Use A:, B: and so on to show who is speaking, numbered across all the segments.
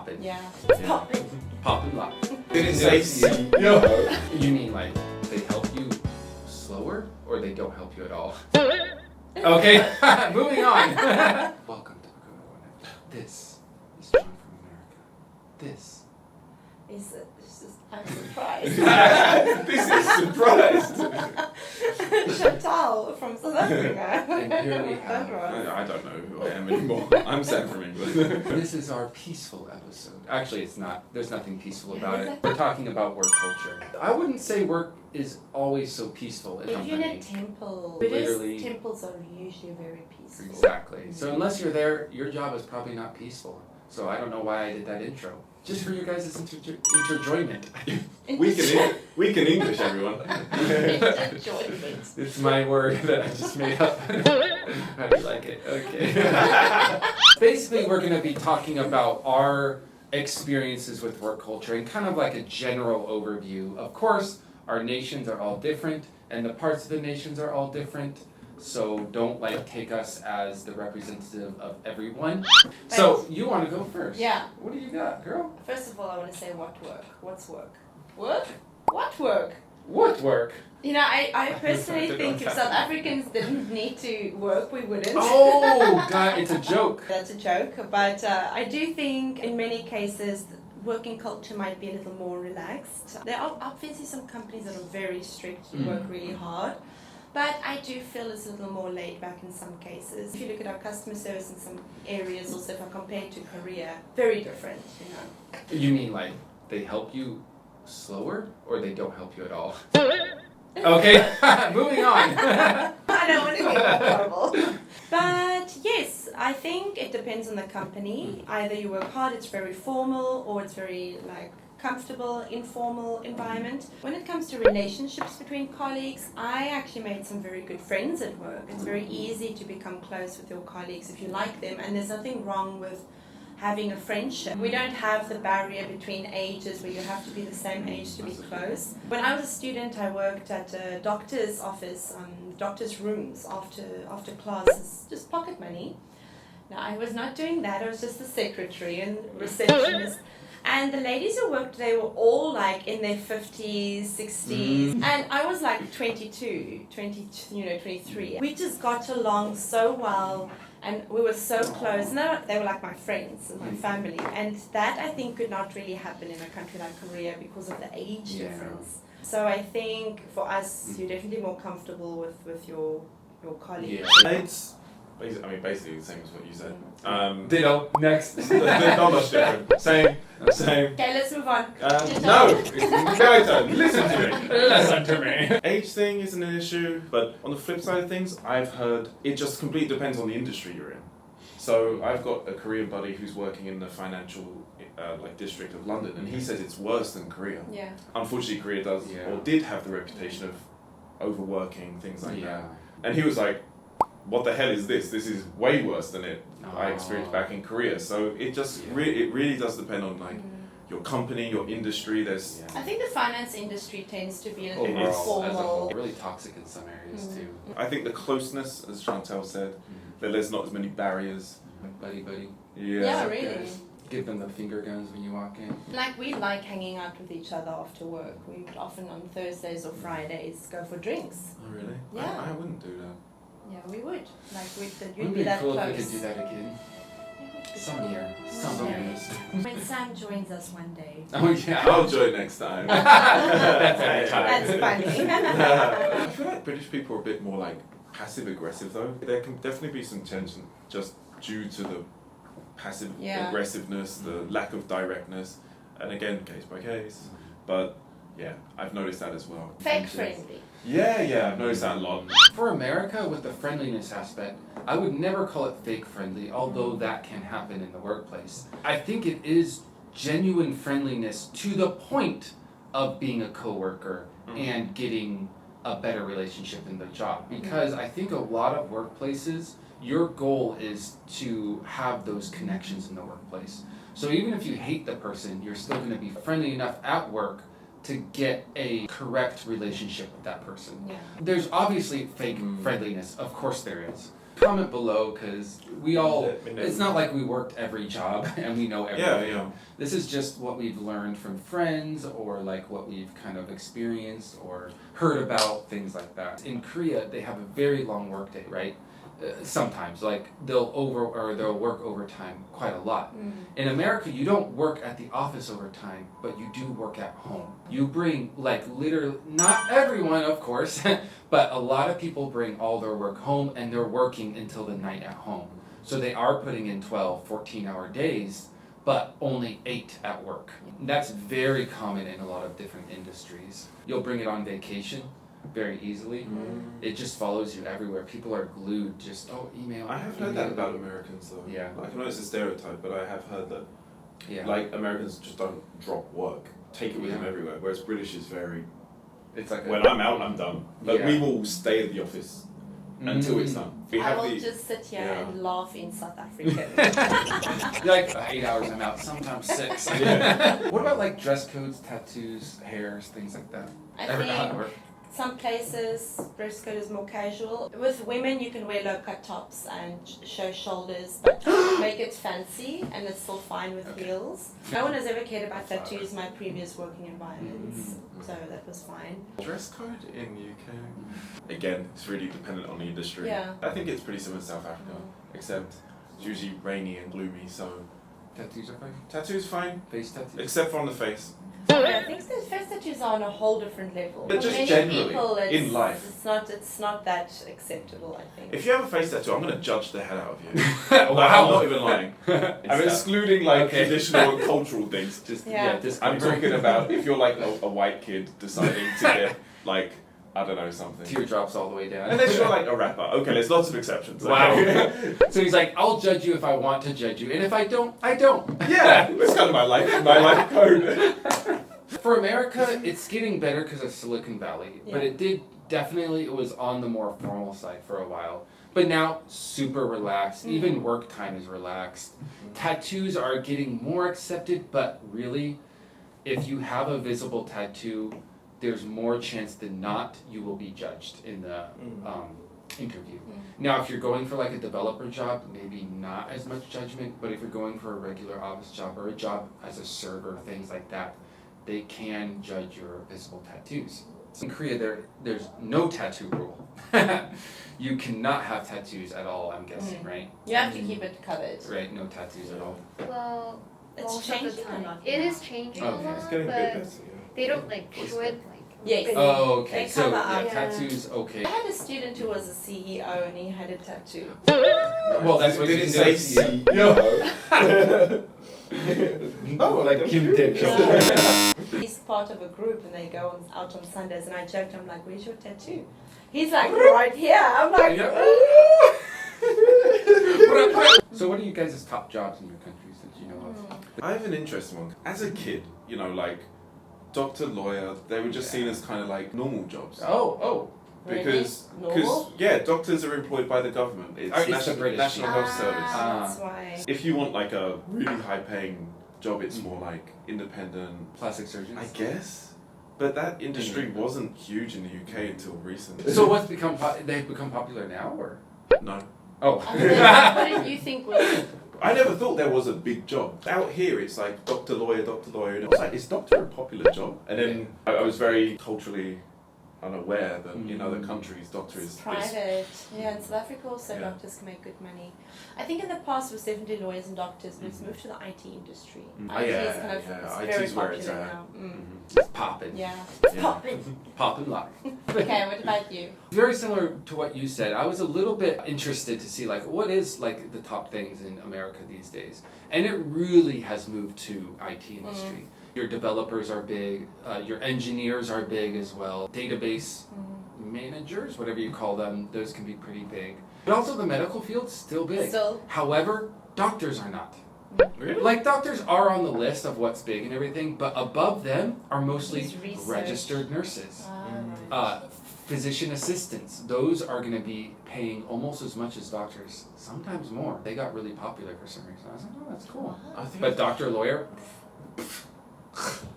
A: popping.
B: Yeah.
C: Yeah.
B: Popping.
A: Popping lock.
C: Didn't say C. No.
A: You mean like they help you slower or they don't help you at all? Okay, moving on. Welcome to the Good One. This is John from America. This.
B: I'm surprised.
C: This is surprised.
B: Chantal from South Africa.
A: And here we
B: That
A: have-
B: was-
C: I don't know who I am anymore. I'm Sam from England.
A: This is our peaceful episode. Actually, it's not. There's nothing peaceful about
B: Is
A: it.
B: it?
A: We're talking about work culture. I wouldn't say work is always so peaceful in a
B: If you're in a
A: company.
B: temple,
A: Literally.
B: Buddhist temples are usually very peaceful.
A: Exactly. So unless you're there, your job is probably not peaceful. So I don't know why I did that intro. Just for you guys' enjoyment.
C: We can English, everyone.
B: Enjoyment.
A: It's my word that I just made up. How do you like it? Okay. Basically, we're going to be talking about our experiences with work culture and kind of like a general overview. Of course, our nations are all different, and the parts of the nations are all different. So don't take us as the representative of everyone. So you want to go first?
B: Yeah.
A: What do you got, girl?
B: First of all, I want to say what work? What's work? Work? What work?
A: What work?
B: You know, I personally
A: I
B: think
A: don't
B: if South Africans didn't need to work, we wouldn't.
A: Oh, God, it's a joke.
B: That's a joke, but I do think in many cases working culture might be a little more relaxed. There are obviously some companies that are very strict, you work really hard. But I do feel it's a little more laid back in some cases. If you look at our customer service in some areas, also if I compare it to Korea, very different, you know.
A: You mean like they help you slower or they don't help you at all? Okay, moving on.
B: I don't want to be horrible. But yes, I think it depends on the company. Either you work hard, it's very formal, or it's very comfortable, informal environment. When it comes to relationships between colleagues, I actually made some very good friends at work. It's very easy to become close with your colleagues if you like them, and there's nothing wrong with having a friendship. We don't have the barrier between ages where you have to be the same age to be close. When I was a student, I worked at a doctor's office, doctor's rooms after classes, just pocket money. Now, I was not doing that, I was just the secretary and receptionist. And the ladies who worked there were all in their 50s, 60s. And I was 23. We just got along so well and we were so close. And they were like my friends and my family. And that I think could not really happen in a country like Korea because of the age difference. So I think for us, you're definitely more comfortable with your colleagues.
C: Yeah. It's basically the same as what you said.
A: Ditto. Next.
C: They're not much different. Same.
B: Okay, let's move on.
C: No, my turn. Listen to me.
A: Listen to me.
C: Age thing isn't an issue, but on the flip side of things, I've heard it just completely depends on the industry you're in. So I've got a Korean buddy who's working in the financial district of London, and he says it's worse than Korea.
B: Yeah.
C: Unfortunately, Korea does or did have the reputation of overworking, things like that. And he was like, what the hell is this? This is way worse than I experienced back in Korea. So it just it really does depend on your company, your industry.
B: I think the finance industry tends to be a little
C: It
B: more
C: is.
B: formal.
A: Really toxic in some areas too.
C: I think the closeness, as Chantal said, that there's not as many barriers.
A: Like buddy.
B: Yeah, really.
A: Give them the finger guns when you walk in.
B: We like hanging out with each other after work. We would often on Thursdays or Fridays go for drinks.
C: Oh really?
B: Yeah.
C: I wouldn't do that.
B: Yeah, we would.
A: Wouldn't
B: You'd
A: it
B: be
A: be
B: that
A: cool
B: close.
A: if we could do that again? Some year. Some years.
B: When Sam joins us one day.
A: Oh yeah.
C: I'll join next time.
A: That's every time.
B: That's funny.
C: I feel like British people are a bit more passive aggressive though. There can definitely be some tension just due to the passive aggressiveness, the lack of directness, and again case by case. But yeah, I've noticed that as well.
B: Fake friendly.
C: Yeah, I've noticed that a lot.
A: For America, with the friendliness aspect, I would never call it fake friendly, although that can happen in the workplace. I think it is genuine friendliness to the point of being a coworker and getting a better relationship in the job. Because I think a lot of workplaces, your goal is to have those connections in the workplace. So even if you hate the person, you're still going to be friendly enough at work to get a correct relationship with that person.
B: Yeah.
A: There's obviously fake friendliness, of course there is. comment below because we all,
C: Let me know.
A: it's not like we worked every job and we know everything.
C: Yeah.
A: This is just what we've learned from friends or like what we've kind of experienced or heard about, things like that. In Korea, they have a very long workday, right? Sometimes, like they'll work overtime quite a lot. In America, you don't work at the office overtime, but you do work at home. You bring like literally, not everyone of course, but a lot of people bring all their work home and they're working until the night at home. So they are putting in 12, 14-hour days, but only 8 at work. That's very common in a lot of different industries. You'll bring it on vacation very easily. It just follows you everywhere. People are glued, just, email.
C: I have heard that about Americans though.
A: Yeah.
C: Like, I know it's a stereotype, but I have heard that
A: Yeah.
C: like Americans just don't drop work, take it with them
A: Yeah.
C: everywhere, whereas British is very,
A: It's like
C: when I'm out, I'm done. But
A: Yeah.
C: we will stay at the office until it's done. We
B: I
C: have
B: will
C: the,
B: just sit here
C: yeah.
B: and laugh in South African.
A: like 8 hours I'm out, sometimes 6.
C: Yeah.
A: What about like dress codes, tattoos, hairs, things like that?
B: I
A: Ever how it
B: think
A: work?
B: some places dress code is more casual. With women, you can wear low cut tops and show shoulders, but make it fancy and it's still fine with
A: Okay.
B: heels. No one has ever cared about tattoos in my previous working environments, so that was fine.
C: dress code in UK. Again, it's really dependent on the industry.
B: Yeah.
C: I think it's pretty similar to South Africa, except it's usually rainy and gloomy, so
A: Tattoos are fine?
C: tattoos fine,
A: Face tattoos?
C: except for on the face.
B: I think the face tattoos are on a whole different level.
C: But
B: For
C: just
B: many
C: generally,
B: people,
C: in life.
B: it's not that acceptable. I think.
C: If you have a face tattoo, I'm gonna judge the hell out of you.
A: Wow.
C: Like, I'm not even lying.
A: It's
C: I'm
A: that.
C: excluding like
A: Okay.
C: traditional and cultural things.
A: Just,
B: Yeah.
A: just
C: I'm talking about if you're like a white kid deciding to get like, I don't know, something.
A: teardrops all the way down.
C: Unless you're like a rapper. Okay, there's lots of exceptions.
A: Wow.
C: Okay.
A: So he's like, I'll judge you if I want to judge you, and if I don't, I don't.
C: Yeah, that's kind of my life code.
A: For America, it's getting better because of Silicon Valley, but
B: Yeah.
A: it was on the more formal side for a while. But now, super relaxed. Even work time is relaxed. Tattoos are getting more accepted, but really, if you have a visible tattoo, there's more chance than not you will be judged in the interview. Now, if you're going for like a developer job, maybe not as much judgment, but if you're going for a regular office job or a job as a server, things like that, they can judge your visible tattoos. In Korea, there's no tattoo rule. You cannot have tattoos at all, I'm guessing, right?
B: You have to keep it covered.
A: Right, no tattoos at all.
D: Well,
B: It's
D: most of the
B: changing or
D: time.
B: not
D: It
B: now?
D: is changing
A: Okay.
D: a
C: It's
D: lot,
C: getting a bit
D: but
C: better, yeah.
D: they don't like show it like.
B: Yes.
D: big.
A: Oh, okay.
B: They
A: So
B: cover
A: yeah,
B: up.
A: tattoos, okay.
B: I had a student who was a CEO and he had a tattoo.
A: Well, that's what
C: Did
A: you
C: it
A: can
C: say
A: do.
C: CEO? Oh, like
A: Kim Dixon.
B: He's part of a group and they go out on Sundays and I joked, I'm like, where's your tattoo? He's like, right here. I'm like,
A: Yeah. So what are you guys' top jobs in your countries that you know of?
C: I have an interesting one. As a kid, you know, like doctor, lawyer, they were just seen as kind of like normal jobs.
A: Oh.
C: Because,
B: Normal?
C: yeah, doctors are employed by the government. It's
A: Oh, it's the
C: National,
A: British,
C: National
A: yeah.
C: Health Service.
B: That's why.
C: If you want like a really high paying job, it's more like independent,
A: Plastic surgeons?
C: I guess. But that industry wasn't huge in the UK until recently.
A: So what's become, they've become popular now, or?
C: No.
A: Oh.
B: What did you think was
C: I never thought there was a big job. Out here, it's like doctor, lawyer. And I was like, is doctor a popular job? And then I was very culturally unaware that in other countries, doctor is
B: private? Yeah, in South Africa also
C: Yeah.
B: doctors can make good money. I think in the past it was definitely lawyers and doctors, but it's moved to the IT industry.
C: Oh,
B: IT
C: yeah,
B: is kind of
C: yeah,
B: it's
C: IT
B: very
C: is where
B: popular
C: it's at.
B: now.
A: It's popping.
B: Yeah, it's
C: Yeah.
B: popping.
A: Popping lock.
B: Okay, what about you?
A: Very similar to what you said. I was a little bit interested to see like what is like the top things in America these days, and it really has moved to IT industry. Your developers are big, your engineers are big as well. Database managers, whatever you call them, those can be pretty big. But also the medical field's still big.
B: Still.
A: However, doctors are not.
C: Really?
A: Like doctors are on the list of what's big and everything, but above them are mostly
B: It's research.
A: registered nurses.
B: Right.
A: Physician assistants, those are going to be paying almost as much as doctors, sometimes more. They got really popular for some reason. I was like, oh, that's cool.
C: I think
A: But doctor, lawyer,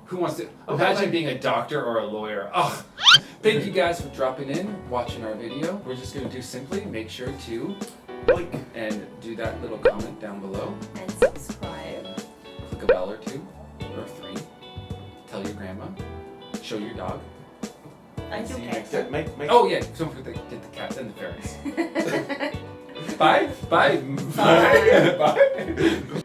A: who wants to
C: Oh,
A: imagine
C: like-
A: being a doctor or a lawyer? Oh, thank you guys for dropping in, watching our video. We're just going to do simply make sure to
C: Like.
A: And do that little comment down below.
B: And subscribe.
A: Click a bell or 2 or 3. Tell your grandma. Show your dog.
B: And
A: See
B: your
A: you
B: cat.
A: next
C: Get, make
A: Oh yeah, don't forget to get the cats and the ferrets. Bye. Bye.
B: Bye.
A: Bye.